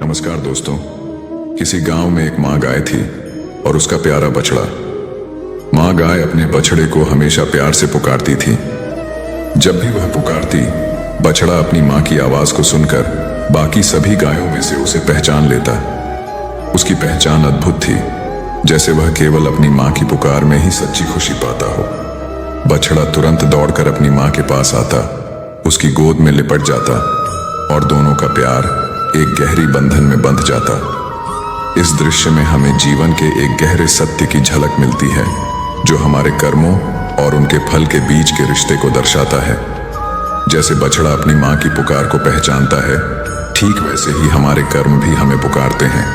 नमस्कार दोस्तों। किसी गांव में एक माँ गाय थी और उसका प्यारा बछड़ा। माँ गाय अपने बछड़े को हमेशा प्यार से पुकारती थी। जब भी वह पुकारती, बछड़ा अपनी माँ की आवाज को सुनकर बाकी सभी गायों में से उसे पहचान लेता। उसकी पहचान अद्भुत थी, जैसे वह केवल अपनी माँ की पुकार में ही सच्ची खुशी पाता हो। बछड़ा तुरंत दौड़कर अपनी माँ के पास आता, उसकी गोद में लिपट जाता और दोनों का प्यार एक गहरी बंधन में बंध जाता। इस दृश्य में हमें जीवन के एक गहरे सत्य की झलक मिलती है, जो हमारे कर्मों और उनके फल के बीच के रिश्ते को दर्शाता है। जैसे बछड़ा अपनी माँ की पुकार को पहचानता है, ठीक वैसे ही हमारे कर्म भी हमें पुकारते हैं।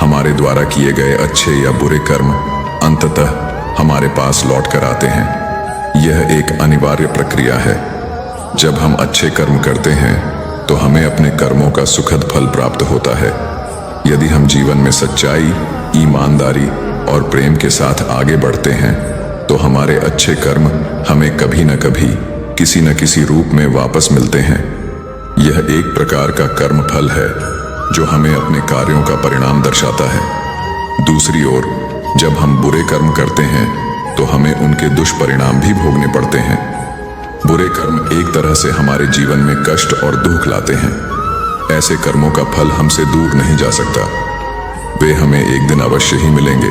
हमारे द्वारा किए गए अच्छे या बुरे कर्म अंततः हमारे पास लौट कर आते हैं। यह एक अनिवार्य प्रक्रिया है। जब हम अच्छे कर्म करते हैं तो हमें अपने कर्मों का सुखद फल प्राप्त होता है। यदि हम जीवन में सच्चाई, ईमानदारी और प्रेम के साथ आगे बढ़ते हैं तो हमारे अच्छे कर्म हमें कभी न कभी किसी न किसी रूप में वापस मिलते हैं। यह एक प्रकार का कर्म फल है जो हमें अपने कार्यों का परिणाम दर्शाता है। दूसरी ओर, जब हम बुरे कर्म करते हैं तो हमें उनके दुष्परिणाम भी भोगने पड़ते हैं। बुरे कर्म एक तरह से हमारे जीवन में कष्ट और दुख लाते हैं। ऐसे कर्मों का फल हमसे दूर नहीं जा सकता। वे हमें एक दिन अवश्य ही मिलेंगे।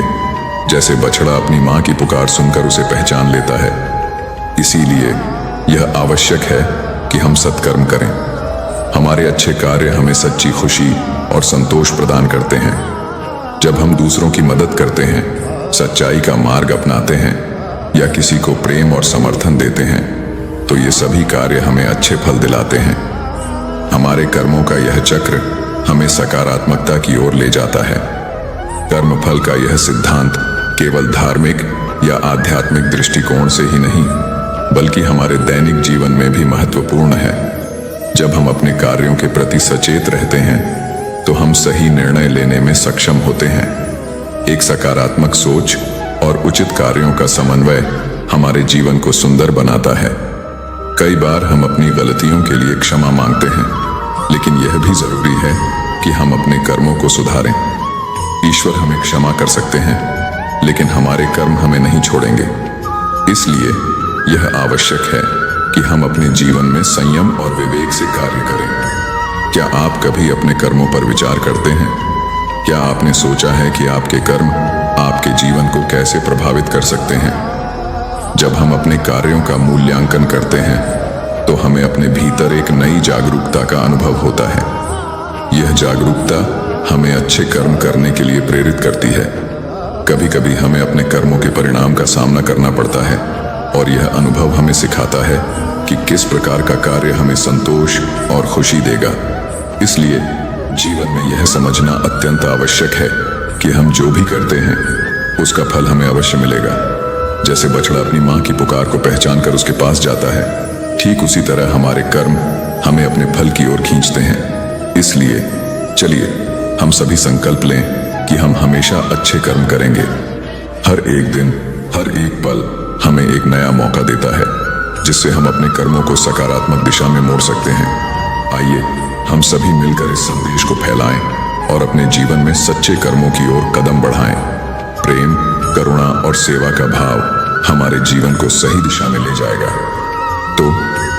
जैसे बछड़ा अपनी माँ की पुकार सुनकर उसे पहचान लेता है, इसीलिए यह आवश्यक है कि हम सत्कर्म करें। हमारे अच्छे कार्य हमें सच्ची खुशी और संतोष प्रदान करते हैं। जब हम दूसरों की मदद करते हैं, सच्चाई का मार्ग अपनाते हैं या किसी को प्रेम और समर्थन देते हैं, तो ये सभी कार्य हमें अच्छे फल दिलाते हैं। हमारे कर्मों का यह चक्र हमें सकारात्मकता की ओर ले जाता है। कर्म फल का यह सिद्धांत केवल धार्मिक या आध्यात्मिक दृष्टिकोण से ही नहीं, बल्कि हमारे दैनिक जीवन में भी महत्वपूर्ण है। जब हम अपने कार्यों के प्रति सचेत रहते हैं तो हम सही निर्णय लेने में सक्षम होते हैं। एक सकारात्मक सोच और उचित कार्यों का समन्वय हमारे जीवन को सुंदर बनाता है। कई बार हम अपनी गलतियों के लिए क्षमा मांगते हैं, लेकिन यह भी जरूरी है कि हम अपने कर्मों को सुधारें। ईश्वर हमें क्षमा कर सकते हैं, लेकिन हमारे कर्म हमें नहीं छोड़ेंगे। इसलिए यह आवश्यक है कि हम अपने जीवन में संयम और विवेक से कार्य करें। क्या आप कभी अपने कर्मों पर विचार करते हैं? क्या आपने सोचा है कि आपके कर्म आपके जीवन को कैसे प्रभावित कर सकते हैं? जब हम अपने कार्यों का मूल्यांकन करते हैं तो हमें अपने भीतर एक नई जागरूकता का अनुभव होता है। यह जागरूकता हमें अच्छे कर्म करने के लिए प्रेरित करती है। कभी कभी हमें अपने कर्मों के परिणाम का सामना करना पड़ता है और यह अनुभव हमें सिखाता है कि किस प्रकार का कार्य हमें संतोष और खुशी देगा। इसलिए जीवन में यह समझना अत्यंत आवश्यक है कि हम जो भी करते हैं उसका फल हमें अवश्य मिलेगा। जैसे बछड़ा अपनी माँ की पुकार को पहचान कर उसके पास जाता है, ठीक उसी तरह हमारे कर्म हमें अपने फल की ओर खींचते हैं। इसलिए चलिए हम सभी संकल्प लें कि हम हमेशा अच्छे कर्म करेंगे। हर एक दिन, हर एक पल हमें एक नया मौका देता है, जिससे हम अपने कर्मों को सकारात्मक दिशा में मोड़ सकते हैं। आइए हम सभी मिलकर इस संदेश को फैलाएं और अपने जीवन में सच्चे कर्मों की ओर कदम बढ़ाएं। प्रेम, करुणा और सेवा का भाव हमारे जीवन को सही दिशा में ले जाएगा। तो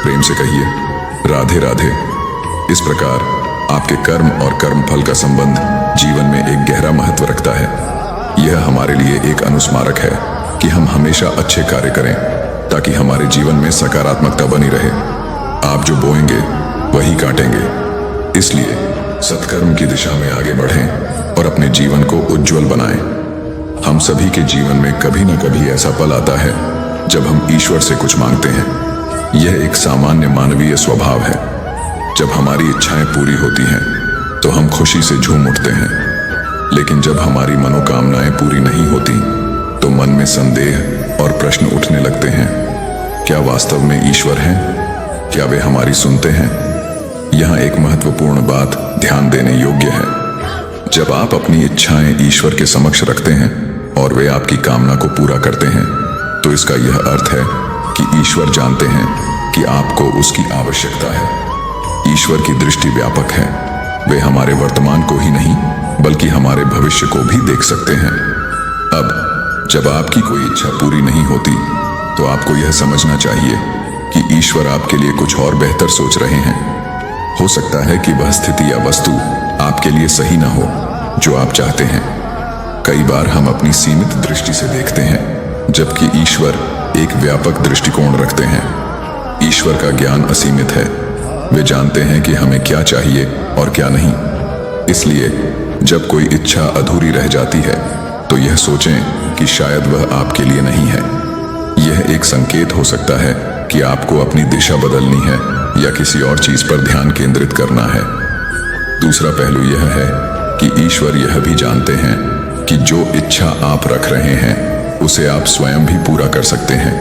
प्रेम से कहिए, राधे राधे। इस प्रकार आपके कर्म और कर्मफल का संबंध जीवन में एक गहरा महत्व रखता है। यह हमारे लिए एक अनुस्मारक है कि हम हमेशा अच्छे कार्य करें, ताकि हमारे जीवन में सकारात्मकता बनी रहे। आप जो बोएंगे वही काटेंगे। इसलिए सत्कर्म की दिशा में आगे बढ़ें और अपने जीवन को उज्जवल बनाएं। हम सभी के जीवन में कभी न कभी ऐसा पल आता है जब हम ईश्वर से कुछ मांगते हैं। यह एक सामान्य मानवीय स्वभाव है। जब हमारी इच्छाएं पूरी होती हैं तो हम खुशी से झूम उठते हैं, लेकिन जब हमारी मनोकामनाएं पूरी नहीं होती तो मन में संदेह और प्रश्न उठने लगते हैं। क्या वास्तव में ईश्वर हैं? क्या वे हमारी सुनते हैं? यहाँ एक महत्वपूर्ण बात ध्यान देने योग्य है। जब आप अपनी इच्छाएं ईश्वर के समक्ष रखते हैं और वे आपकी कामना को पूरा करते हैं, तो इसका यह अर्थ है कि ईश्वर जानते हैं कि आपको उसकी आवश्यकता है। ईश्वर की दृष्टि व्यापक है। वे हमारे वर्तमान को ही नहीं बल्कि हमारे भविष्य को भी देख सकते हैं। अब जब आपकी कोई इच्छा पूरी नहीं होती तो आपको यह समझना चाहिए कि ईश्वर आपके लिए कुछ और बेहतर सोच रहे हैं। हो सकता है कि वह स्थिति या वस्तु आपके लिए सही ना हो जो आप चाहते हैं। कई बार हम अपनी सीमित दृष्टि से देखते हैं जबकि ईश्वर एक व्यापक दृष्टिकोण रखते हैं। ईश्वर का ज्ञान असीमित है। वे जानते हैं कि हमें क्या चाहिए और क्या नहीं। इसलिए जब कोई इच्छा अधूरी रह जाती है तो यह सोचें कि शायद वह आपके लिए नहीं है। यह एक संकेत हो सकता है कि आपको अपनी दिशा बदलनी है या किसी और चीज पर ध्यान केंद्रित करना है। दूसरा पहलू यह है कि ईश्वर यह भी जानते हैं कि जो इच्छा आप रख रहे हैं उसे आप स्वयं भी पूरा कर सकते हैं।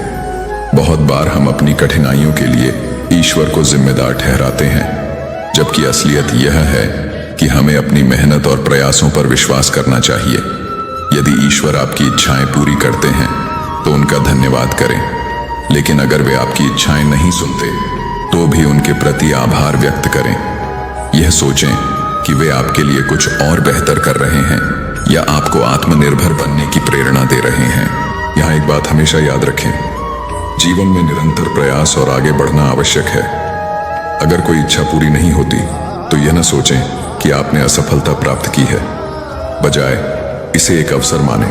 बहुत बार हम अपनी कठिनाइयों के लिए ईश्वर को जिम्मेदार ठहराते हैं, जबकि असलियत यह है कि हमें अपनी मेहनत और प्रयासों पर विश्वास करना चाहिए। यदि ईश्वर आपकी इच्छाएं पूरी करते हैं तो उनका धन्यवाद करें, लेकिन अगर वे आपकी इच्छाएं नहीं सुनते तो भी उनके प्रति आभार व्यक्त करें। यह सोचें कि वे आपके लिए कुछ और बेहतर कर रहे हैं या आपको आत्मनिर्भर बनने की प्रेरणा दे रहे हैं। यहाँ एक बात हमेशा याद रखें, जीवन में निरंतर प्रयास और आगे बढ़ना आवश्यक है। अगर कोई इच्छा पूरी नहीं होती तो यह न सोचें कि आपने असफलता प्राप्त की है, बजाय इसे एक अवसर माने।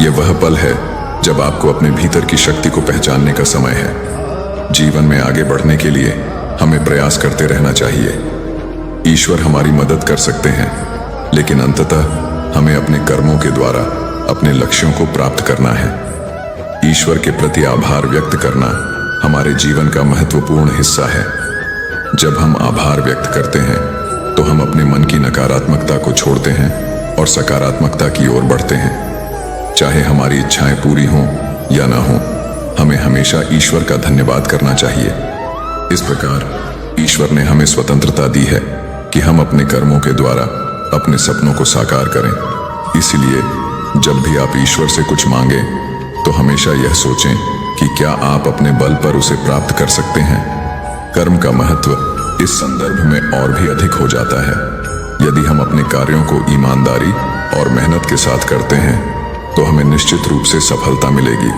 यह वह पल है जब आपको अपने भीतर की शक्ति को पहचानने का समय है। जीवन में आगे बढ़ने के लिए हमें प्रयास करते रहना चाहिए। ईश्वर हमारी मदद कर सकते हैं, लेकिन अंततः हमें अपने कर्मों के द्वारा अपने लक्ष्यों को प्राप्त करना है। ईश्वर के प्रति आभार व्यक्त करना हमारे जीवन का महत्वपूर्ण हिस्सा है। जब हम आभार व्यक्त करते हैं तो हम अपने मन की नकारात्मकता को छोड़ते हैं और सकारात्मकता की ओर बढ़ते हैं। चाहे हमारी इच्छाएं पूरी हों या ना हों, हमें हमेशा ईश्वर का धन्यवाद करना चाहिए। इस प्रकार ईश्वर ने हमें स्वतंत्रता दी है कि हम अपने कर्मों के द्वारा अपने सपनों को साकार करें। इसलिए जब भी आप ईश्वर से कुछ मांगे तो हमेशा यह सोचें कि क्या आप अपने बल पर उसे प्राप्त कर सकते हैं। कर्म का महत्व इस संदर्भ में और भी अधिक हो जाता है। यदि हम अपने कार्यों को ईमानदारी और मेहनत के साथ करते हैं तो हमें निश्चित रूप से सफलता मिलेगी।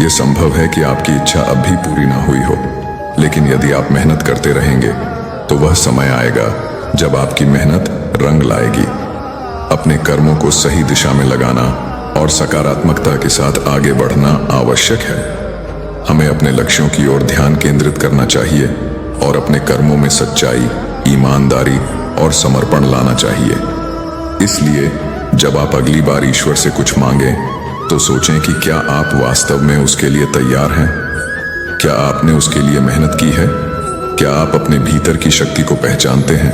यह संभव है कि आपकी इच्छा अब भी पूरी ना हुई हो, लेकिन यदि आप मेहनत करते रहेंगे तो वह समय आएगा जब आपकी मेहनत रंग लाएगी। अपने कर्मों को सही दिशा में लगाना और सकारात्मकता के साथ आगे बढ़ना आवश्यक है। हमें अपने लक्ष्यों की ओर ध्यान केंद्रित करना चाहिए और अपने कर्मों में सच्चाई, ईमानदारी और समर्पण लाना चाहिए। इसलिए जब आप अगली बार ईश्वर से कुछ मांगें तो सोचें कि क्या आप वास्तव में उसके लिए तैयार हैं। क्या आपने उसके लिए मेहनत की है? क्या आप अपने भीतर की शक्ति को पहचानते हैं?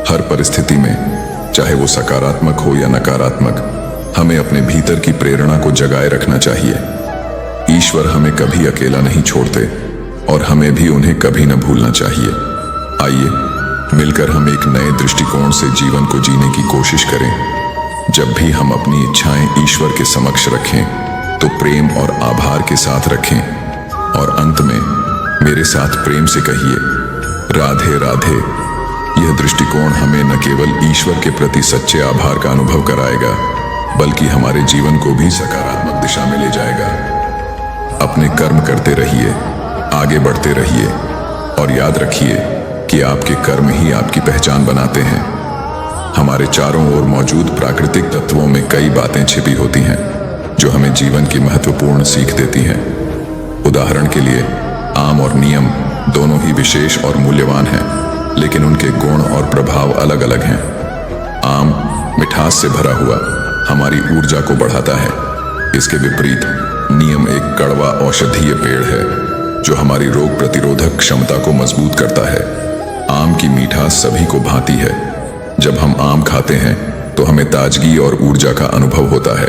हर परिस्थिति में, चाहे वो सकारात्मक हो या नकारात्मक, हमें अपने भीतर की प्रेरणा को जगाए रखना चाहिए। ईश्वर हमें कभी अकेला नहीं छोड़ते और हमें भी उन्हें कभी न भूलना चाहिए। आइए मिलकर हम एक नए दृष्टिकोण से जीवन को जीने की कोशिश करें। जब भी हम अपनी इच्छाएं ईश्वर के समक्ष रखें तो प्रेम और आभार के साथ रखें, और अंत में मेरे साथ प्रेम से कहिए, राधे राधे। यह दृष्टिकोण हमें न केवल ईश्वर के प्रति सच्चे आभार का अनुभव कराएगा, बल्कि हमारे जीवन को भी सकारात्मक दिशा में ले जाएगा। अपने कर्म करते रहिए, आगे बढ़ते रहिए, और याद रखिए कि आपके कर्म ही आपकी पहचान बनाते हैं। हमारे चारों ओर मौजूद प्राकृतिक तत्वों में कई बातें छिपी होती हैं जो हमें जीवन की महत्वपूर्ण सीख देती हैं। उदाहरण के लिए, आम और नियम दोनों ही विशेष और मूल्यवान हैं, लेकिन उनके गुण और प्रभाव अलग अलग हैं। आम मिठास से भरा हुआ हमारी ऊर्जा को बढ़ाता है। इसके विपरीत नियम एक कड़वा औषधीय पेड़ है जो हमारी रोग प्रतिरोधक क्षमता को मजबूत करता है। आम की मीठास सभी को भाती है। जब हम आम खाते हैं तो हमें ताजगी और ऊर्जा का अनुभव होता है।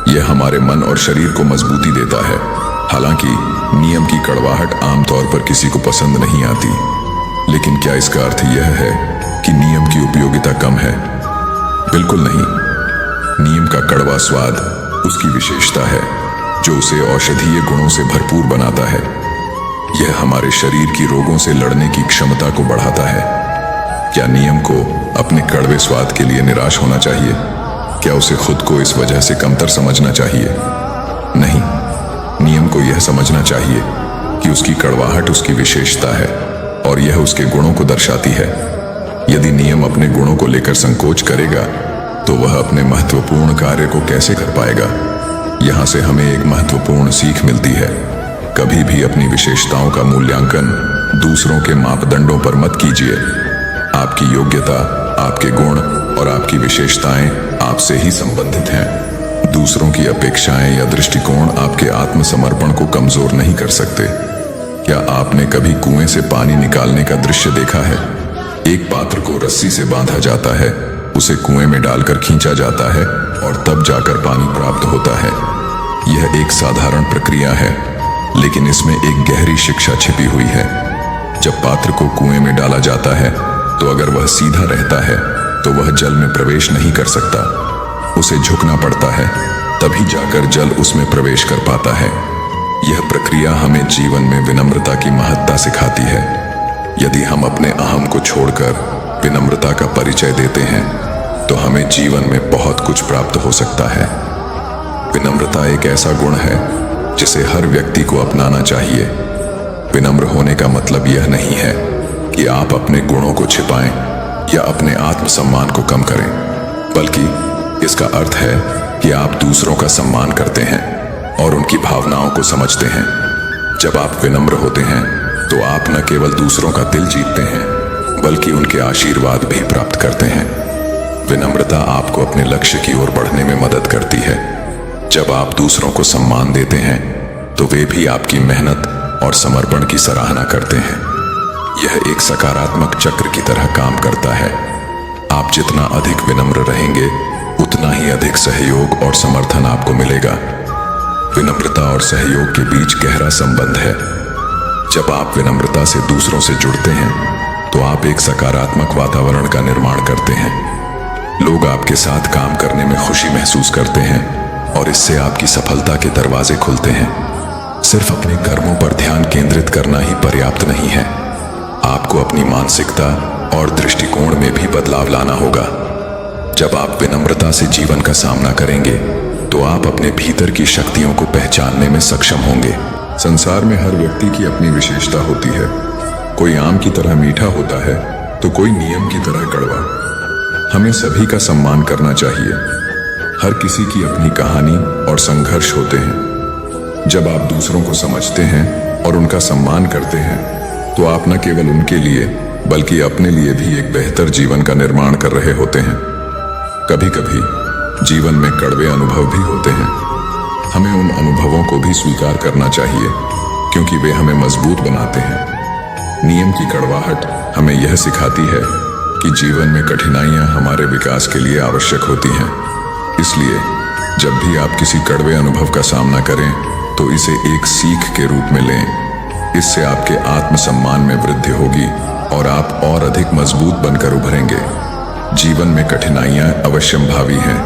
यह हमारे मन और शरीर को मजबूती देता है। हालांकि नियम की कड़वाहट आमतौर पर किसी को पसंद नहीं आती, लेकिन क्या इसका अर्थ यह है कि नियम की उपयोगिता कम है? बिल्कुल नहीं। नियम का कड़वा स्वाद उसकी विशेषता है जो उसे औषधीय गुणों से भरपूर बनाता है। यह हमारे शरीर की रोगों से लड़ने की क्षमता को बढ़ाता है। क्या नियम को अपने कड़वे स्वाद के लिए निराश होना चाहिए? क्या उसे खुद को इस वजह से कमतर समझना चाहिए? नहीं, नियम को यह समझना चाहिए कि उसकी कड़वाहट उसकी विशेषता है और यह उसके गुणों को दर्शाती है। यदि नियम अपने गुणों को लेकर संकोच करेगा तो वह अपने महत्वपूर्ण कार्य को कैसे कर पाएगा? यहाँ से हमें एक महत्वपूर्ण सीख मिलती है। कभी भी अपनी विशेषताओं का मूल्यांकन दूसरों के मापदंडों पर मत कीजिए। आपकी योग्यता, आपके गुण और आपकी विशेषताएं आपसे ही संबंधित हैं। दूसरों की अपेक्षाएं या दृष्टिकोण आपके आत्मसमर्पण को कमजोर नहीं कर सकते। क्या आपने कभी कुएं से पानी निकालने का दृश्य देखा है? एक पात्र को रस्सी से बांधा जाता है, उसे कुएं में डालकर खींचा जाता है और तब जाकर पानी प्राप्त होता है। यह एक साधारण प्रक्रिया है, लेकिन इसमें एक गहरी शिक्षा छिपी हुई है। जब पात्र को कुएं में डाला जाता है तो अगर वह सीधा रहता है तो वह जल में प्रवेश नहीं कर सकता। उसे झुकना पड़ता है, तभी जाकर जल उसमें प्रवेश कर पाता है। यह प्रक्रिया हमें जीवन में विनम्रता की महत्ता सिखाती है। यदि हम अपने अहम को छोड़कर विनम्रता का परिचय देते हैं तो हमें जीवन में बहुत कुछ प्राप्त हो सकता है। विनम्रता एक ऐसा गुण है जिसे हर व्यक्ति को अपनाना चाहिए। विनम्र होने का मतलब यह नहीं है कि आप अपने गुणों को छिपाएं या अपने आत्मसम्मान को कम करें, बल्कि इसका अर्थ है कि आप दूसरों का सम्मान करते हैं और उनकी भावनाओं को समझते हैं। जब आप विनम्र होते हैं तो आप न केवल दूसरों का दिल जीतते हैं, बल्कि उनके आशीर्वाद भी प्राप्त करते हैं। विनम्रता आपको अपने लक्ष्य की ओर बढ़ने में मदद करती है। जब आप दूसरों को सम्मान देते हैं तो वे भी आपकी मेहनत और समर्पण की सराहना करते हैं। यह एक सकारात्मक चक्र की तरह काम करता है। आप जितना अधिक विनम्र रहेंगे, उतना ही अधिक सहयोग और समर्थन आपको मिलेगा। विनम्रता और सहयोग के बीच गहरा संबंध है। जब आप विनम्रता से दूसरों से जुड़ते हैं तो आप एक सकारात्मक वातावरण का निर्माण करते हैं। लोग आपके साथ काम करने में खुशी महसूस करते हैं और इससे आपकी सफलता के दरवाजे खुलते हैं। सिर्फ अपने कर्मों पर ध्यान केंद्रित करना ही पर्याप्त नहीं है। आपको अपनी मानसिकता और दृष्टिकोण में भी बदलाव लाना होगा। जब आप विनम्रता से जीवन का सामना करेंगे तो आप अपने भीतर की शक्तियों को पहचानने में सक्षम होंगे। संसार में हर व्यक्ति की अपनी विशेषता होती है। कोई आम की तरह मीठा होता है तो कोई नियम की तरह कड़वा। हमें सभी का सम्मान करना चाहिए। हर किसी की अपनी कहानी और संघर्ष होते हैं। जब आप दूसरों को समझते हैं और उनका सम्मान करते हैं तो आप न केवल उनके लिए बल्कि अपने लिए भी एक बेहतर जीवन का निर्माण कर रहे होते हैं। कभी कभी जीवन में कड़वे अनुभव भी होते हैं। हमें उन अनुभवों को भी स्वीकार करना चाहिए क्योंकि वे हमें मजबूत बनाते हैं। नियम की कड़वाहट हमें यह सिखाती है कि जीवन में कठिनाइयां हमारे विकास के लिए आवश्यक होती हैं। इसलिए जब भी आप किसी कड़वे अनुभव का सामना करें तो इसे एक सीख के रूप में लें। इससे आपके आत्मसम्मान में वृद्धि होगी और आप और अधिक मजबूत बनकर उभरेंगे। जीवन में कठिनाइयां अवश्यंभावी हैं।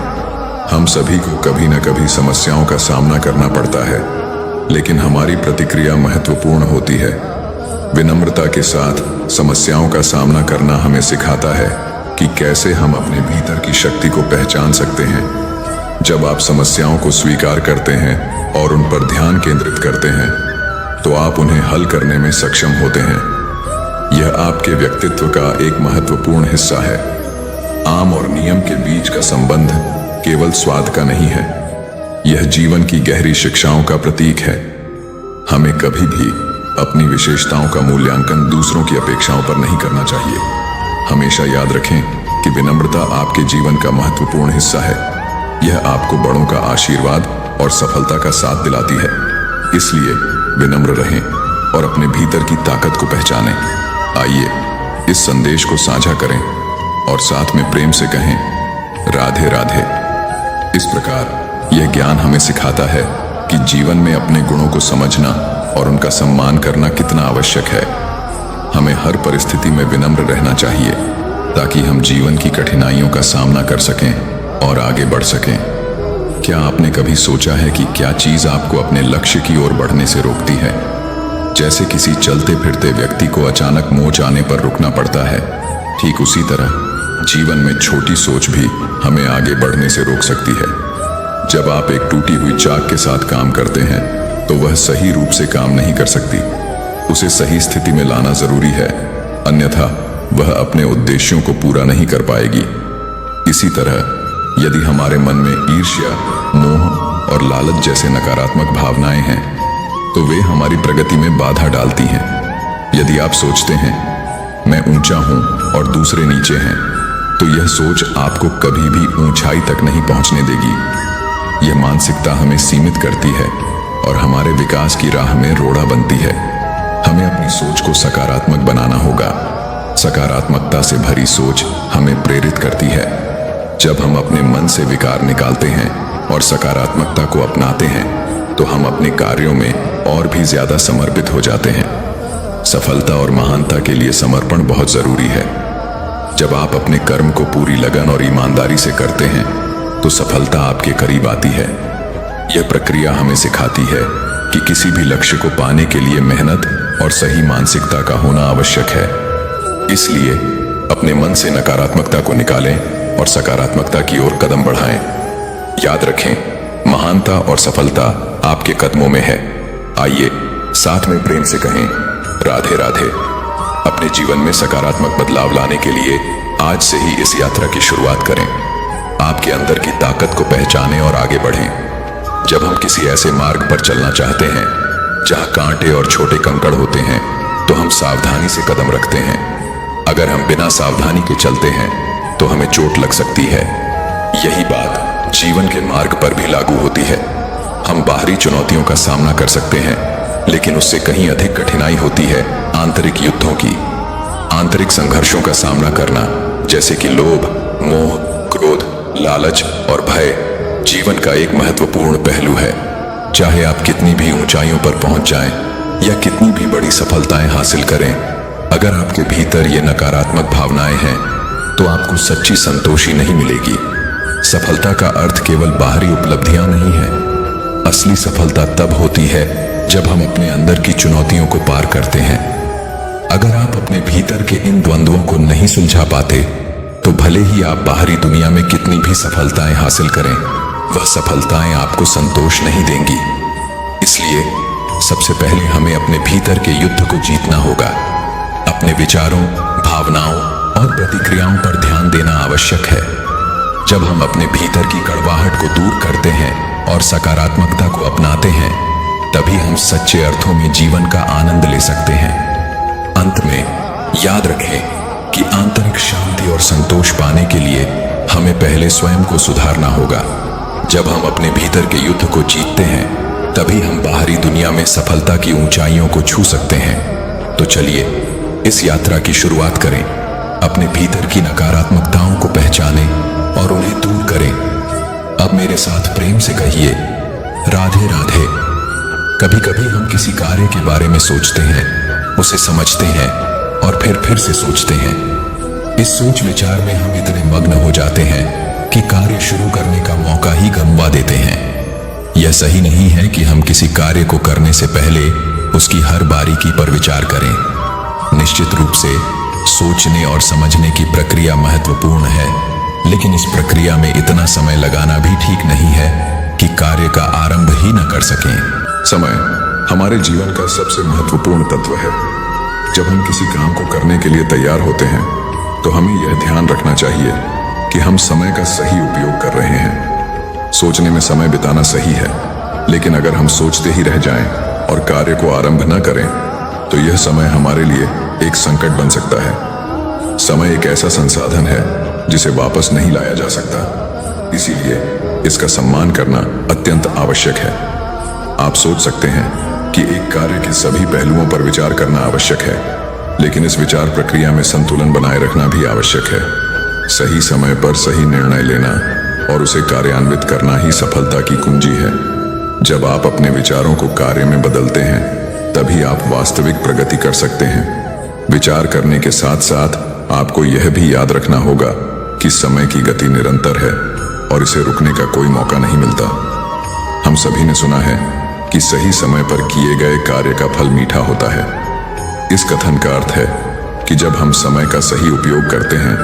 हम सभी को कभी न कभी समस्याओं का सामना करना पड़ता है, लेकिन हमारी प्रतिक्रिया महत्वपूर्ण होती है। विनम्रता के साथ समस्याओं का सामना करना हमें सिखाता है कि कैसे हम अपने भीतर की शक्ति को पहचान सकते हैं। जब आप समस्याओं को स्वीकार करते हैं और उन पर ध्यान केंद्रित करते हैं तो आप उन्हें हल करने में सक्षम होते हैं। यह आपके व्यक्तित्व का एक महत्वपूर्ण हिस्सा है। आम और नियम के बीच का संबंध केवल स्वाद का नहीं है, यह जीवन की गहरी शिक्षाओं का प्रतीक है। हमें कभी भी अपनी विशेषताओं का मूल्यांकन दूसरों की अपेक्षाओं पर नहीं करना चाहिए। हमेशा याद रखें कि विनम्रता आपके जीवन का महत्वपूर्ण हिस्सा है। यह आपको बड़ों का आशीर्वाद और सफलता का साथ दिलाती है। इसलिए विनम्र रहें और अपने भीतर की ताकत को पहचानें। आइए इस संदेश को साझा करें और साथ में प्रेम से कहें, राधे राधे। इस प्रकार यह ज्ञान हमें सिखाता है कि जीवन में अपने गुणों को समझना और उनका सम्मान करना कितना आवश्यक है। हमें हर परिस्थिति में विनम्र रहना चाहिए ताकि हम जीवन की कठिनाइयों का सामना कर सकें और आगे बढ़ सकें। क्या आपने कभी सोचा है कि क्या चीज आपको अपने लक्ष्य की ओर बढ़ने से रोकती है? जैसे किसी चलते फिरते व्यक्ति को अचानक मोच आने पर रुकना पड़ता है, ठीक उसी तरह जीवन में छोटी सोच भी हमें आगे बढ़ने से रोक सकती है। जब आप एक टूटी हुई चाक के साथ काम करते हैं तो वह सही रूप से काम नहीं कर सकती। उसे सही स्थिति में लाना जरूरी है, अन्यथा वह अपने उद्देश्यों को पूरा नहीं कर पाएगी। इसी तरह यदि हमारे मन में ईर्ष्या, मोह और लालच जैसे नकारात्मक भावनाएं हैं तो वे हमारी प्रगति में बाधा डालती हैं। यदि आप सोचते हैं मैं ऊंचा हूं और दूसरे नीचे हैं, तो यह सोच आपको कभी भी ऊंचाई तक नहीं पहुंचने देगी। यह मानसिकता हमें सीमित करती है और हमारे विकास की राह में रोड़ा बनती है। हमें अपनी सोच को सकारात्मक बनाना होगा। सकारात्मकता से भरी सोच हमें प्रेरित करती है। जब हम अपने मन से विकार निकालते हैं और सकारात्मकता को अपनाते हैं तो हम अपने कार्यों में और भी ज्यादा समर्पित हो जाते हैं। सफलता और महानता के लिए समर्पण बहुत जरूरी है। जब आप अपने कर्म को पूरी लगन और ईमानदारी से करते हैं तो सफलता आपके करीब आती है। यह प्रक्रिया हमें सिखाती है कि किसी भी लक्ष्य को पाने के लिए मेहनत और सही मानसिकता का होना आवश्यक है। इसलिए अपने मन से नकारात्मकता को निकालें और सकारात्मकता की ओर कदम बढ़ाएं। याद रखें, महानता और सफलता आपके कदमों में है। आइए साथ में प्रेम से कहें, राधे राधे। अपने जीवन में सकारात्मक बदलाव लाने के लिए आज से ही इस यात्रा की शुरुआत करें। आपके अंदर की ताकत को पहचानें और आगे बढ़ें। जब हम किसी ऐसे मार्ग पर चलना चाहते हैं जहां कांटे और छोटे कंकड़ होते हैं तो हम सावधानी से कदम रखते हैं। अगर हम बिना सावधानी के चलते हैं तो हमें चोट लग सकती है। यही बात जीवन के मार्ग पर भी लागू होती है। हम बाहरी चुनौतियों का सामना कर सकते हैं, लेकिन उससे कहीं अधिक कठिनाई होती है आंतरिक युद्धों की। आंतरिक संघर्षों का सामना करना, जैसे कि लोभ, मोह, क्रोध, लालच और भय, जीवन का एक महत्वपूर्ण पहलू है। चाहे आप कितनी भी ऊंचाइयों पर पहुंच जाएं या कितनी भी बड़ी सफलताएं हासिल करें, अगर आपके भीतर ये नकारात्मक भावनाएं हैं तो आपको सच्ची संतोषी नहीं मिलेगी। सफलता का अर्थ केवल बाहरी उपलब्धियां नहीं है। असली सफलता तब होती है जब हम अपने अंदर की चुनौतियों को पार करते हैं। अगर आप अपने भीतर के इन द्वंद्वों को नहीं सुलझा पाते तो भले ही आप बाहरी दुनिया में कितनी भी सफलताएं हासिल करें, वह सफलताएं आपको संतोष नहीं देंगी। इसलिए सबसे पहले हमें अपने भीतर के युद्ध को जीतना होगा। अपने विचारों, भावनाओं और प्रतिक्रियाओं पर ध्यान देना आवश्यक है। जब हम अपने भीतर की कड़वाहट को दूर करते हैं और सकारात्मकता को अपनाते हैं, तभी हम सच्चे अर्थों में जीवन का आनंद ले सकते हैं। अंत में याद रखें कि आंतरिक शांति और संतोष पाने के लिए हमें पहले स्वयं को सुधारना होगा। जब हम अपने भीतर के युद्ध को जीतते हैं, तभी हम बाहरी दुनिया में सफलता की ऊंचाइयों को छू सकते हैं। तो चलिए इस यात्रा की शुरुआत करें। अपने भीतर की नकारात्मकताओं को पहचानें और उन्हें दूर करें। अब मेरे साथ प्रेम से कहिए, राधे राधे। कभी कभी हम किसी कार्य के बारे में सोचते हैं, उसे समझते हैं और फिर से सोचते हैं। इस सोच विचार में हम इतने मग्न हो जाते हैं कि कार्य शुरू करने का मौका ही गंवा देते हैं। यह सही नहीं है कि हम किसी कार्य को करने से पहले उसकी हर बारीकी पर विचार करें। निश्चित रूप से सोचने और समझने की प्रक्रिया महत्वपूर्ण है, लेकिन इस प्रक्रिया में इतना समय लगाना भी ठीक नहीं है कि कार्य का आरंभ ही न कर सकें। समय हमारे जीवन का सबसे महत्वपूर्ण तत्व है। जब हम किसी काम को करने के लिए तैयार होते हैं तो हमें यह ध्यान रखना चाहिए कि हम समय का सही उपयोग कर रहे हैं। सोचने में समय बिताना सही है, लेकिन अगर हम सोचते ही रह जाएं और कार्य को आरंभ न करें तो यह समय हमारे लिए एक संकट बन सकता है। समय एक ऐसा संसाधन है जिसे वापस नहीं लाया जा सकता, इसीलिए इसका सम्मान करना अत्यंत आवश्यक है। आप सोच सकते हैं कि एक कार्य के सभी पहलुओं पर विचार करना आवश्यक है, लेकिन इस विचार प्रक्रिया में संतुलन बनाए रखना भी आवश्यक है। सही समय पर सही निर्णय लेना और उसे कार्यान्वित करना ही सफलता की कुंजी है। जब आप अपने विचारों को कार्य में बदलते हैं, तभी आप वास्तविक प्रगति कर सकते हैं। विचार करने के साथ साथ आपको यह भी याद रखना होगा कि समय की गति निरंतर है और इसे रुकने का कोई मौका नहीं मिलता। हम सभी ने सुना है कि सही समय पर किए गए कार्य का फल मीठा होता है। इस कथन का अर्थ है कि जब हम समय का सही उपयोग करते हैं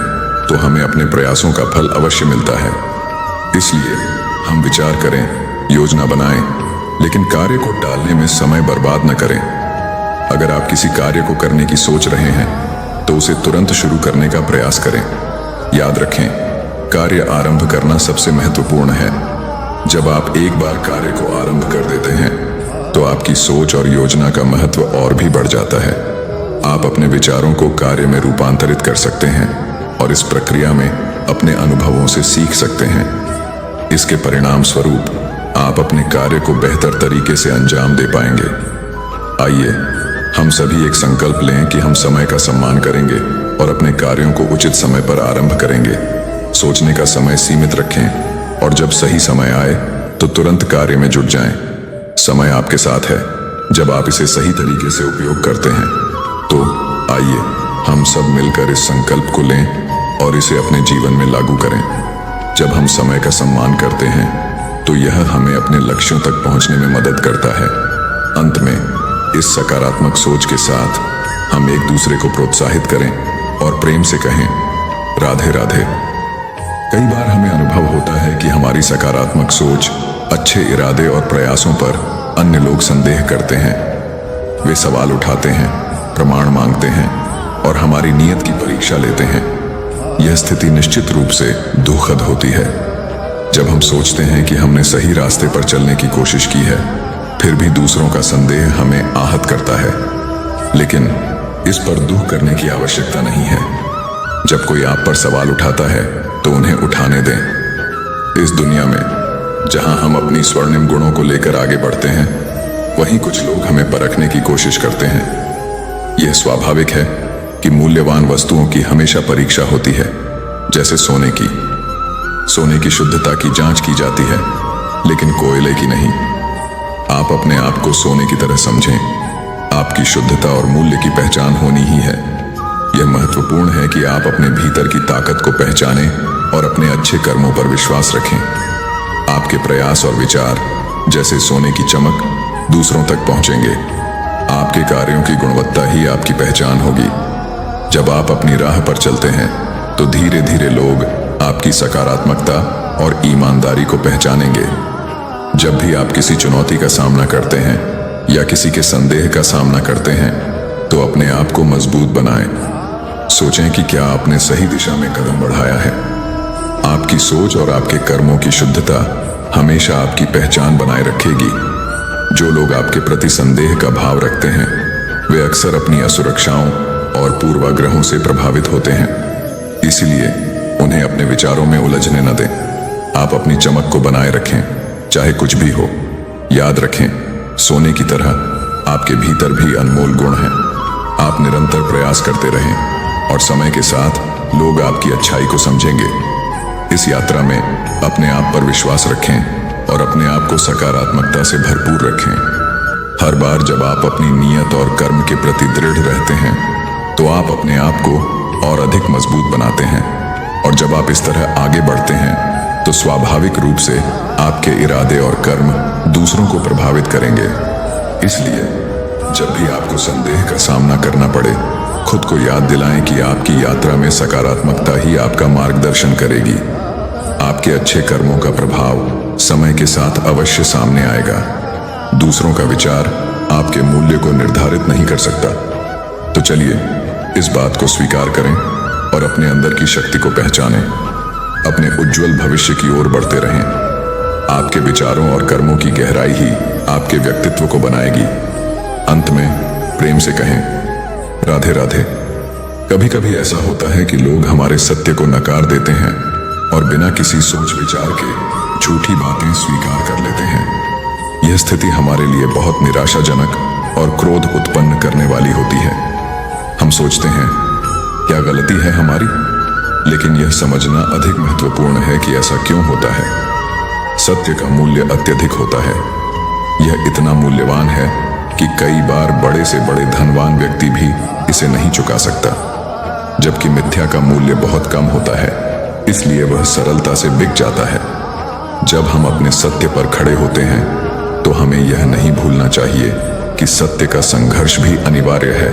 तो हमें अपने प्रयासों का फल अवश्य मिलता है। इसलिए हम विचार करें, योजना बनाएं, लेकिन कार्य को टालने में समय बर्बाद न करें। अगर आप किसी कार्य को करने की सोच रहे हैं तो उसे तुरंत शुरू करने का प्रयास करें। याद रखें, कार्य आरंभ करना सबसे महत्वपूर्ण है। जब आप एक बार कार्य को आरंभ कर देते हैं तो आपकी सोच और योजना का महत्व और भी बढ़ जाता है। आप अपने विचारों को कार्य में रूपांतरित कर सकते हैं और इस प्रक्रिया में अपने अनुभवों से सीख सकते हैं। इसके परिणाम स्वरूप आप अपने कार्य को बेहतर तरीके से अंजाम दे पाएंगे। आइए हम सभी एक संकल्प लें कि हम समय का सम्मान करेंगे और अपने कार्यों को उचित समय पर आरंभ करेंगे। सोचने का समय सीमित रखें और जब सही समय आए तो तुरंत कार्य में जुट जाएं। समय आपके साथ है जब आप इसे सही तरीके से उपयोग करते हैं। तो आइए हम सब मिलकर इस संकल्प को लें और इसे अपने जीवन में लागू करें। जब हम समय का सम्मान करते हैं तो यह हमें अपने लक्ष्यों तक पहुंचने में मदद करता है। अंत में इस सकारात्मक सोच के साथ हम एक दूसरे को प्रोत्साहित करें और प्रेम से कहें, राधे राधे। कई बार हमें अनुभव होता है कि हमारी सकारात्मक सोच, अच्छे इरादे और प्रयासों पर अन्य लोग संदेह करते हैं। वे सवाल उठाते हैं, प्रमाण मांगते हैं और हमारी नीयत की परीक्षा लेते हैं। यह स्थिति निश्चित रूप से दुखद होती है। जब हम सोचते हैं कि हमने सही रास्ते पर चलने की कोशिश की है, फिर भी दूसरों का संदेह हमें आहत करता है। लेकिन इस पर दुख करने की आवश्यकता नहीं है। जब कोई आप पर सवाल उठाता है तो उन्हें उठाने दें। इस दुनिया में जहां हम अपनी स्वर्णिम गुणों को लेकर आगे बढ़ते हैं, वहीं कुछ लोग हमें परखने की कोशिश करते हैं। यह स्वाभाविक है कि मूल्यवान वस्तुओं की हमेशा परीक्षा होती है, जैसे सोने की। सोने की शुद्धता की जांच की जाती है, लेकिन कोयले की नहीं। आप अपने आप को सोने की तरह समझें। आपकी शुद्धता और मूल्य की पहचान होनी ही है। यह महत्वपूर्ण है कि आप अपने भीतर की ताकत को पहचानें और अपने अच्छे कर्मों पर विश्वास रखें। आपके प्रयास और विचार, जैसे सोने की चमक, दूसरों तक पहुंचेंगे। आपके कार्यों की गुणवत्ता ही आपकी पहचान होगी। जब आप अपनी राह पर चलते हैं तो धीरे धीरे लोग आपकी सकारात्मकता और ईमानदारी को पहचानेंगे। जब भी आप किसी चुनौती का सामना करते हैं या किसी के संदेह का सामना करते हैं तो अपने आप को मजबूत बनाएं। सोचें कि क्या आपने सही दिशा में कदम बढ़ाया है। आपकी सोच और आपके कर्मों की शुद्धता हमेशा आपकी पहचान बनाए रखेगी। जो लोग आपके प्रति संदेह का भाव रखते हैं, वे अक्सर अपनी असुरक्षाओं और पूर्वाग्रहों से प्रभावित होते हैं। इसलिए उन्हें अपने विचारों में उलझने न दें। आप अपनी चमक को बनाए रखें, चाहे कुछ भी हो। याद रखें, सोने की तरह आपके भीतर भी अनमोल गुण हैं। आप निरंतर प्रयास करते रहें और समय के साथ लोग आपकी अच्छाई को समझेंगे। इस यात्रा में अपने आप पर विश्वास रखें और अपने आप को सकारात्मकता से भरपूर रखें। हर बार जब आप अपनी नीयत और कर्म के प्रति दृढ़ रहते हैं तो आप अपने आप को और अधिक मजबूत बनाते हैं। और जब आप इस तरह आगे बढ़ते हैं तो स्वाभाविक रूप से आपके इरादे और कर्म दूसरों को प्रभावित करेंगे। इसलिए जब भी आपको संदेह का सामना करना पड़े, खुद को याद दिलाएं कि आपकी यात्रा में सकारात्मकता ही आपका मार्गदर्शन करेगी। आपके अच्छे कर्मों का प्रभाव समय के साथ अवश्य सामने आएगा। दूसरों का विचार आपके मूल्य को निर्धारित नहीं कर सकता। तो चलिए इस बात को स्वीकार करें और अपने अंदर की शक्ति को पहचानें। अपने उज्जवल भविष्य की ओर बढ़ते रहें। आपके विचारों और कर्मों की गहराई ही आपके व्यक्तित्व को बनाएगी। अंत में प्रेम से कहें, राधे राधे। कभी कभी ऐसा होता है कि लोग हमारे सत्य को नकार देते हैं और बिना किसी सोच विचार के झूठी बातें स्वीकार कर लेते हैं। यह स्थिति हमारे लिए बहुत निराशाजनक और क्रोध उत्पन्न करने वाली होती है। हम सोचते हैं, क्या गलती है हमारी? लेकिन यह समझना अधिक महत्वपूर्ण है कि ऐसा क्यों होता है। सत्य का मूल्य अत्यधिक होता है। यह इतना मूल्यवान है कि कई बार बड़े से बड़े धनवान व्यक्ति भी इसे नहीं चुका सकता, जबकि मिथ्या का मूल्य बहुत कम होता है, इसलिए वह सरलता से बिक जाता है। जब हम अपने सत्य पर खड़े होते हैं तो हमें यह नहीं भूलना चाहिए कि सत्य का संघर्ष भी अनिवार्य है।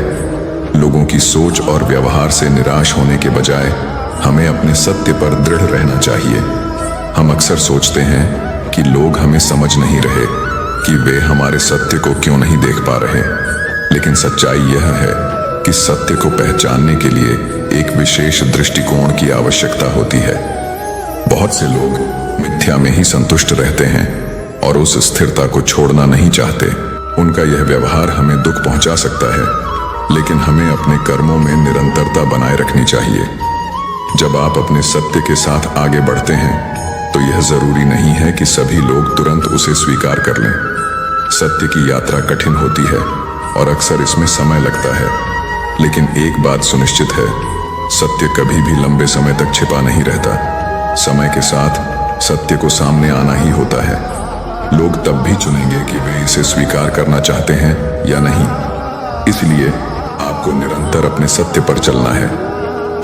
लोगों की सोच और व्यवहार से निराश होने के बजाय हमें अपने सत्य पर दृढ़ रहना चाहिए। हम अक्सर सोचते हैं कि लोग हमें समझ नहीं रहे, कि वे हमारे सत्य को क्यों नहीं देख पा रहे। लेकिन सच्चाई यह है कि सत्य को पहचानने के लिए एक विशेष दृष्टिकोण की आवश्यकता होती है। बहुत से लोग मिथ्या में ही संतुष्ट रहते हैं और उस स्थिरता को छोड़ना नहीं चाहते। उनका यह व्यवहार हमें दुख पहुंचा सकता है, लेकिन हमें अपने कर्मों में निरंतरता बनाए रखनी चाहिए। जब आप अपने सत्य के साथ आगे बढ़ते हैं तो यह जरूरी नहीं है कि सभी लोग तुरंत उसे स्वीकार कर लें। सत्य की यात्रा कठिन होती है और अक्सर इसमें समय लगता है, लेकिन एक बात सुनिश्चित है, सत्य कभी भी लंबे समय तक छिपा नहीं रहता। समय के साथ सत्य को सामने आना ही होता है। लोग तब भी चुनेंगे कि वे इसे स्वीकार करना चाहते हैं या नहीं। इसलिए आपको निरंतर अपने सत्य पर चलना है।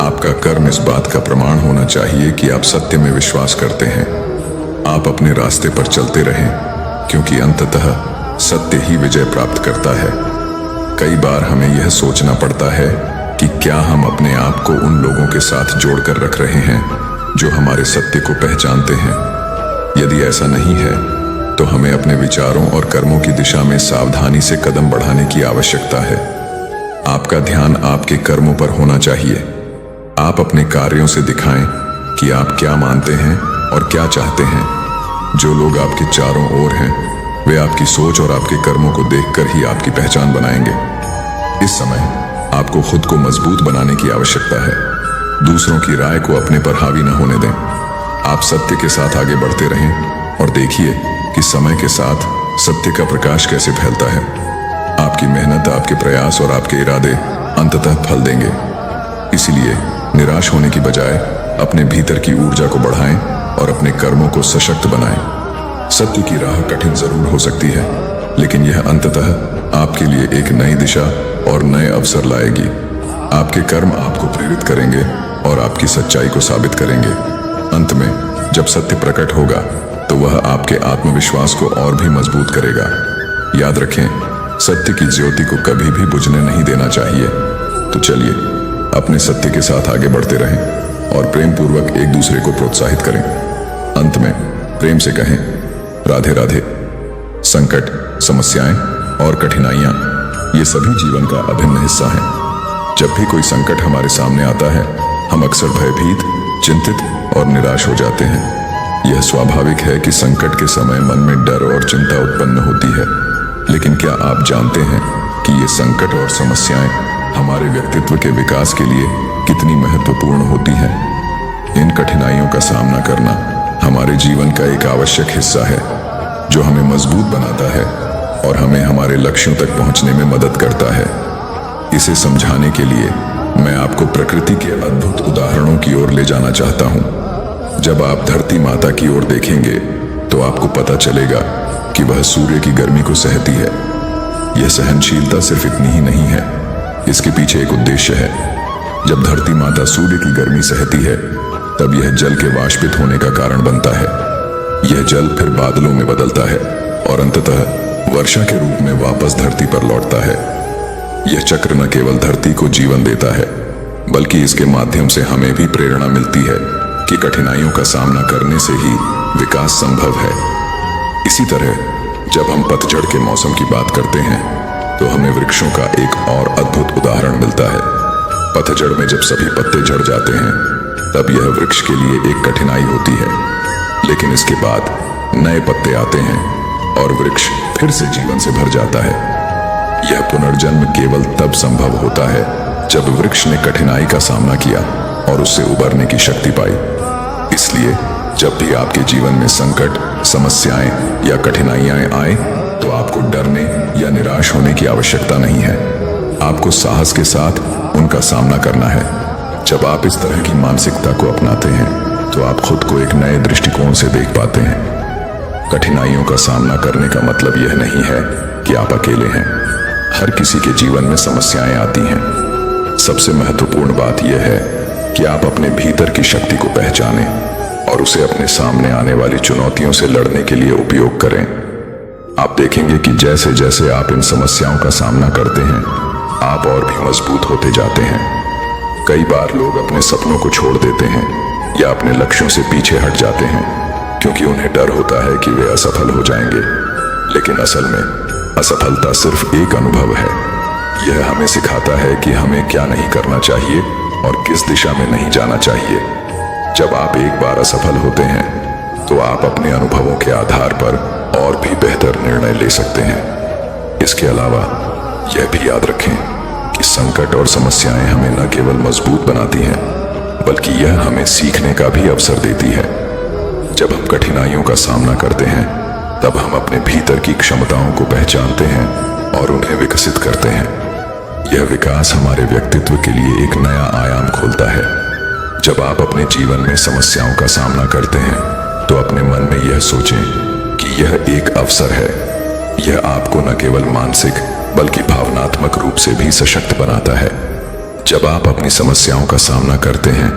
आपका कर्म इस बात का प्रमाण होना चाहिए कि आप सत्य में विश्वास करते हैं। आप अपने रास्ते पर चलते रहें, क्योंकि अंततः सत्य ही विजय प्राप्त करता है। कई बार हमें यह सोचना पड़ता है कि क्या हम अपने आप को उन लोगों के साथ जोड़कर रख रहे हैं जो हमारे सत्य को पहचानते हैं। यदि ऐसा नहीं है तो हमें अपने विचारों और कर्मों की दिशा में सावधानी से कदम बढ़ाने की आवश्यकता है। आपका ध्यान आपके कर्मों पर होना चाहिए। आप अपने कार्यों से दिखाएं कि आप क्या मानते हैं और क्या चाहते हैं। जो लोग आपके चारों ओर हैं, वे आपकी सोच और आपके कर्मों को देखकर ही आपकी पहचान बनाएंगे। इस समय आपको खुद को मजबूत बनाने की आवश्यकता है। दूसरों की राय को अपने पर हावी न होने दें। आप सत्य के साथ आगे बढ़ते रहें और देखिए कि समय के साथ सत्य का प्रकाश कैसे फैलता है। आपकी मेहनत, आपके प्रयास और आपके इरादे अंततः फल देंगे। इसलिए निराश होने की बजाय अपने भीतर की ऊर्जा को बढ़ाएं और अपने कर्मों को सशक्त बनाएं। सत्य की राह कठिन जरूर हो सकती है, लेकिन यह अंततः आपके लिए एक नई दिशा और नए अवसर लाएगी। आपके कर्म आपको प्रेरित करेंगे और आपकी सच्चाई को साबित करेंगे। अंत में जब सत्य प्रकट होगा तो वह आपके आत्मविश्वास को और भी मजबूत करेगा। याद रखें, सत्य की ज्योति को कभी भी बुझने नहीं देना चाहिए। तो चलिए अपने सत्य के साथ आगे बढ़ते रहें और प्रेम पूर्वक एक दूसरे को प्रोत्साहित करें। अंत में प्रेम से कहें, राधे राधे। संकट, समस्याएं और कठिनाइयां ये सभी जीवन का अभिन्न हिस्सा हैं। जब भी कोई संकट हमारे सामने आता है, हम अक्सर भयभीत, चिंतित और निराश हो जाते हैं। यह स्वाभाविक है कि संकट के समय मन में डर और चिंता उत्पन्न होती है, लेकिन क्या आप जानते हैं कि ये संकट और समस्याएं हमारे व्यक्तित्व के विकास के लिए कितनी महत्वपूर्ण होती हैं? इन कठिनाइयों का सामना करना हमारे जीवन का एक आवश्यक हिस्सा है, जो हमें मजबूत बनाता है और हमें हमारे लक्ष्यों तक पहुंचने में मदद करता है। इसे समझाने के लिए मैं आपको प्रकृति के अद्भुत उदाहरणों की ओर ले जाना चाहता हूं। जब आप धरती माता की ओर देखेंगे तो आपको पता चलेगा कि वह सूर्य की गर्मी को सहती है। यह सहनशीलता सिर्फ इतनी ही नहीं है, इसके पीछे एक उद्देश्य है। जब धरती माता सूर्य की गर्मी सहती है, तब यह जल के वाष्पित होने का कारण बनता है। यह जल फिर बादलों में बदलता है और अंततः वर्षा के रूप में वापस धरती पर लौटता है। यह चक्र न केवल धरती को जीवन देता है, बल्कि इसके माध्यम से हमें भी प्रेरणा मिलती है कि कठिनाइयों का सामना करने से ही विकास संभव है। इसी तरह जब हम पतझड़ के मौसम की बात करते हैं तो हमें वृक्षों का एक और अद्भुत उदाहरण मिलता है। पतझड़ में जब सभी पत्ते झड़ जाते हैं, तब यह वृक्ष के लिए एक कठिनाई होती है, लेकिन इसके बाद नए पत्ते आते हैं और वृक्ष फिर से जीवन से भर जाता है। यह पुनर्जन्म केवल तब संभव होता है जब वृक्ष ने कठिनाई का सामना किया और उससे उबरने की शक्ति पाई। इसलिए जब भी आपके जीवन में संकट, समस्याएं या कठिनाइयां आए, तो आपको डरने या निराश होने की आवश्यकता नहीं है। आपको साहस के साथ उनका सामना करना है। जब आप इस तरह की मानसिकता को अपनाते हैं, तो आप खुद को एक नए दृष्टिकोण से देख पाते हैं। कठिनाइयों का सामना करने का मतलब यह नहीं है कि आप अकेले हैं। हर किसी के जीवन में समस्याएं आती हैं। सबसे महत्वपूर्ण बात यह है कि आप अपने भीतर की शक्ति को पहचानें और उसे अपने सामने आने वाली चुनौतियों से लड़ने के लिए उपयोग करें। आप देखेंगे कि जैसे जैसे आप इन समस्याओं का सामना करते हैं, आप और भी मजबूत होते जाते हैं। कई बार लोग अपने सपनों को छोड़ देते हैं या अपने लक्ष्यों से पीछे हट जाते हैं क्योंकि उन्हें डर होता है कि वे असफल हो जाएंगे। लेकिन असल में असफलता सिर्फ एक अनुभव है। यह हमें सिखाता है कि हमें क्या नहीं करना चाहिए और किस दिशा में नहीं जाना चाहिए। जब आप एक बार असफल होते हैं तो आप अपने अनुभवों के आधार पर और भी बेहतर निर्णय ले सकते हैं। इसके अलावा यह भी याद रखें कि संकट और समस्याएं हमें न केवल मजबूत बनाती हैं बल्कि यह हमें सीखने का भी अवसर देती है। जब हम कठिनाइयों का सामना करते हैं तब हम अपने भीतर की क्षमताओं को पहचानते हैं और उन्हें विकसित करते हैं। यह विकास हमारे व्यक्तित्व के लिए एक नया आयाम खोलता है। जब आप अपने जीवन में समस्याओं का सामना करते हैं तो अपने मन में यह सोचें कि यह एक अवसर है। यह आपको न केवल मानसिक बल्कि भावनात्मक रूप से भी सशक्त बनाता है। जब आप अपनी समस्याओं का सामना करते हैं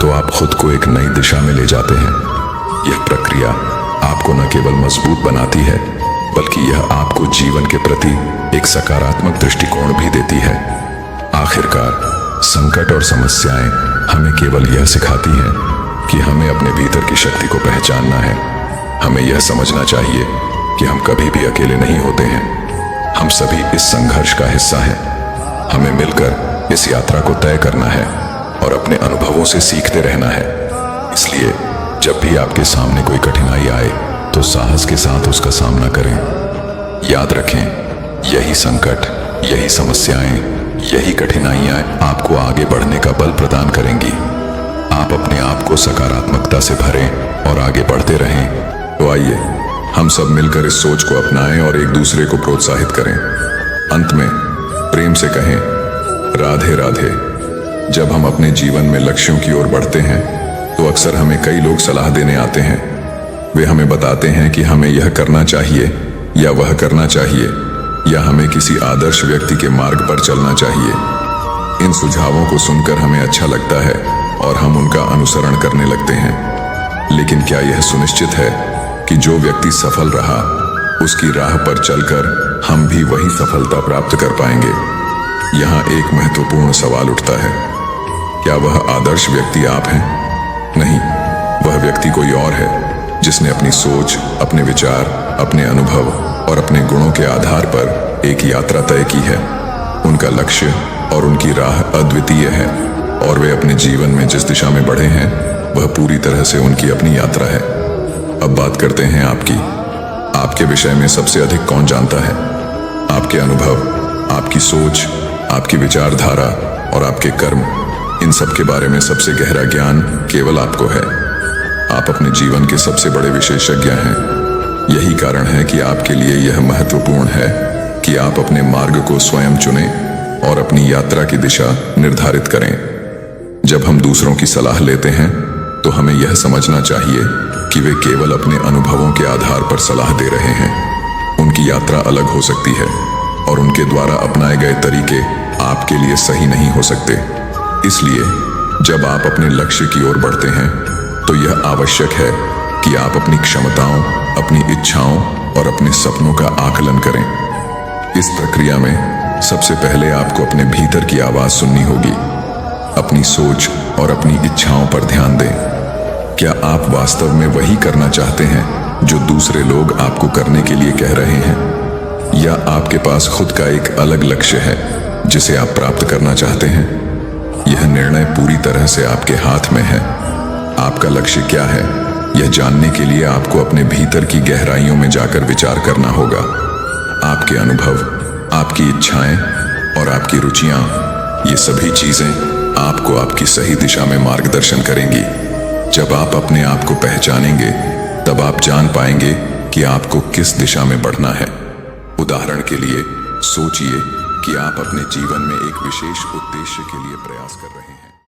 तो आप खुद को एक नई दिशा में ले जाते हैं। यह प्रक्रिया आपको न केवल मजबूत बनाती है बल्कि यह आपको जीवन के प्रति एक सकारात्मक दृष्टिकोण भी देती है। आखिरकार संकट और समस्याएं हमें केवल यह सिखाती हैं कि हमें अपने भीतर की शक्ति को पहचानना है। हमें यह समझना चाहिए कि हम कभी भी अकेले नहीं होते हैं। हम सभी इस संघर्ष का हिस्सा हैं। हमें मिलकर इस यात्रा को तय करना है और अपने अनुभवों से सीखते रहना है। इसलिए जब भी आपके सामने कोई कठिनाई आए तो साहस के साथ उसका सामना करें। याद रखें, यही संकट, यही समस्याएं, यही कठिनाइयां आपको आगे बढ़ने का बल प्रदान करेंगी। आप अपने आप को सकारात्मकता से भरें और आगे बढ़ते रहें। तो आइए हम सब मिलकर इस सोच को अपनाएं और एक दूसरे को प्रोत्साहित करें। अंत में प्रेम से कहें, राधे राधे। जब हम अपने जीवन में लक्ष्यों की ओर बढ़ते हैं तो अक्सर हमें कई लोग सलाह देने आते हैं। वे हमें बताते हैं कि हमें यह करना चाहिए या वह करना चाहिए या हमें किसी आदर्श व्यक्ति के मार्ग पर चलना चाहिए। इन सुझावों को सुनकर हमें अच्छा लगता है और हम उनका अनुसरण करने लगते हैं। लेकिन क्या यह सुनिश्चित है कि जो व्यक्ति सफल रहा उसकी राह पर चलकर हम भी वही सफलता प्राप्त कर पाएंगे? यहाँ एक महत्वपूर्ण सवाल उठता है, क्या वह आदर्श व्यक्ति आप हैं? नहीं, वह व्यक्ति कोई और है जिसने अपनी सोच, अपने विचार, अपने अनुभव और अपने गुणों के आधार पर एक यात्रा तय की है। उनका लक्ष्य और उनकी राह अद्वितीय है और वे अपने जीवन में जिस दिशा में बढ़े हैं वह पूरी तरह से उनकी अपनी यात्रा है। अब बात करते हैं आपके विषय में सबसे अधिक कौन जानता है? आपके अनुभव, आपकी सोच, आपकी विचारधारा और आपके कर्म, इन सब के बारे में सबसे गहरा ज्ञान केवल आपको है। आप अपने जीवन के सबसे बड़े विशेषज्ञ हैं। यही कारण है कि आपके लिए यह महत्वपूर्ण है कि आप अपने मार्ग को स्वयं चुनें और अपनी यात्रा की दिशा निर्धारित करें। जब हम दूसरों की सलाह लेते हैं तो हमें यह समझना चाहिए कि वे केवल अपने अनुभवों के आधार पर सलाह दे रहे हैं। उनकी यात्रा अलग हो सकती है और उनके द्वारा अपनाए गए तरीके आपके लिए सही नहीं हो सकते। इसलिए जब आप अपने लक्ष्य की ओर बढ़ते हैं तो यह आवश्यक है कि आप अपनी क्षमताओं, अपनी इच्छाओं और अपने सपनों का आकलन करें। इस प्रक्रिया में सबसे पहले आपको अपने भीतर की आवाज सुननी होगी। अपनी सोच और अपनी इच्छाओं पर ध्यान दें। क्या आप वास्तव में वही करना चाहते हैं जो दूसरे लोग आपको करने के लिए कह रहे हैं, या आपके पास खुद का एक अलग लक्ष्य है जिसे आप प्राप्त करना चाहते हैं? यह निर्णय पूरी तरह से आपके हाथ में है। आपका लक्ष्य क्या है, यह जानने के लिए आपको अपने भीतर की गहराइयों में जाकर विचार करना होगा। आपके अनुभव, आपकी इच्छाएं और आपकी रुचियां, ये सभी चीजें आपको आपकी सही दिशा में मार्गदर्शन करेंगी। जब आप अपने आप को पहचानेंगे तब आप जान पाएंगे कि आपको किस दिशा में बढ़ना है। उदाहरण के लिए सोचिए कि आप अपने जीवन में एक विशेष उद्देश्य के लिए प्रयास कर रहे हैं।